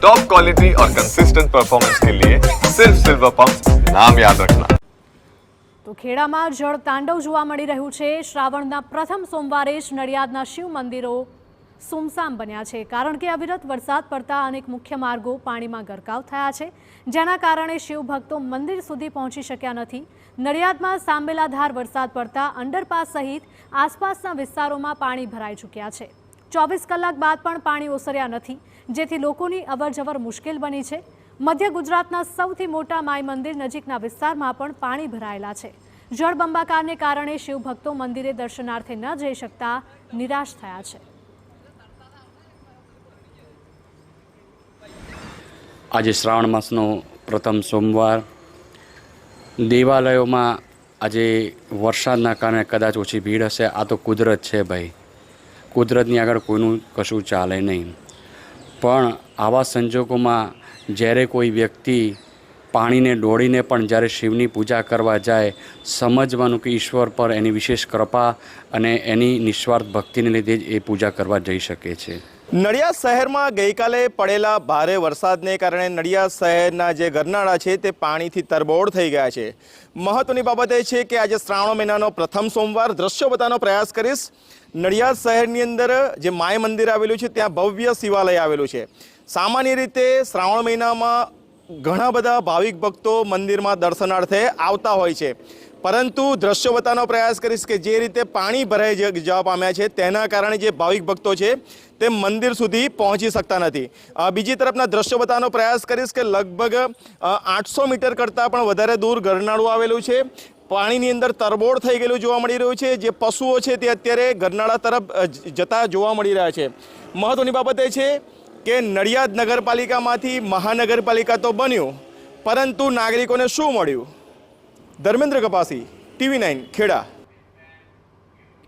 Top quality और consistent performance के लिए सिर्फ सिल्वर पंप नाम याद रखना। તો ખેડામાં જળ તાંડવ જોવા મળી રહ્યું છે। શ્રાવણના પ્રથમ સોમવારે જ નડિયાદના શિવ મંદિરો સુમસામ બન્યા છે, કારણ કે અવિરત વરસાદ પડતા અનેક મુખ્ય માર્ગો પાણીમાં ગરકાવ થયા છે, જેના કારણે શિવ ભક્તો મંદિર સુધી પહોંચી શક્યા નથી। નડિયાદમાં સાંબેલાધાર વરસાદ પડતા અંડરપાસ સહિત આસપાસના વિસ્તારોમાં પાણી ભરાઈ ચૂક્યા છે। 24 કલાક બાદ પણ પાણી ઓસર્યા નથી, જેથી લોકોની અવરજવર મુશ્કેલ બની છે। મધ્ય ગુજરાતના સૌથી મોટા માઈ મંદિર નજીકના વિસ્તારમાં પણ પાણી ભરાયેલા છે। જળબંબાકારને કારણે શિવ ભક્તો મંદિરે દર્શનાર્થે ન જઈ શકતા નિરાશ થયા છે। આજે શ્રાવણ માસનો પ્રથમ સોમવાર, દેવાલયોમાં આજે વરસાદના કારણે કદાચ ઓછી ભીડ હશે। આ તો કુદરત છે ભાઈ, કુદરતની આગળ કોઈનું કશું ચાલે નહીં। પણ આવા સંજોગોમાં જ્યારે કોઈ વ્યક્તિ પાણીને દોડીને પણ જ્યારે શિવની પૂજા કરવા જાય, સમજવાનું કે ઈશ્વર પર એની વિશેષ કૃપા અને એની નિસ્વાર્થ ભક્તિને લીધે જ એ પૂજા કરવા જઈ શકે છે। નડિયાદ શહેરમાં ગઈકાલે પડેલા ભારે વરસાદને કારણે નડિયાદ શહેરના જે ગરનાળા છે તે પાણીથી તરબોળ થઈ ગયા છે। મહત્વની બાબત એ છે કે આજે શ્રાવણ મહિનાનો પ્રથમ સોમવાર, દ્રશ્યો બતાવવાનો પ્રયાસ કરીશ। નડિયાદ શહેરની અંદર જે માય મંદિર આવેલું છે ત્યાં ભવ્ય શિવાલય આવેલું છે। સામાન્ય રીતે શ્રાવણ મહિનામાં ઘણા બધા ભાવિક ભક્તો મંદિરમાં દર્શનાર્થે આવતા હોય છે, પરંતુ દ્રશ્યો બતાવવાનો પ્રયાસ કરીશ કે જે રીતે પાણી ભરાઈ જવા પામ્યા છે તેના કારણે જે ભાવિક ભક્તો છે તે મંદિર સુધી પહોંચી શકતા નથી। બીજી તરફના દ્રશ્યો બતાવવાનો પ્રયાસ કરીશ કે લગભગ 800 મીટર કરતાં પણ વધારે દૂર ગરનાળું આવેલું છે। પાણીની અંદર તરબોળ થઈ ગયેલું જોવા મળી રહ્યું છે। જે પશુઓ છે તે અત્યારે ગરનાળા તરફ જતા જોવા મળી રહ્યા છે। મહત્વની બાબત એ છે કે નડિયાદ નગરપાલિકામાંથી મહાનગરપાલિકા તો બન્યું, પરંતુ નાગરિકોને શું મળ્યું? ધર્મેન્દ્ર કપાસી, TV9 ખેડા।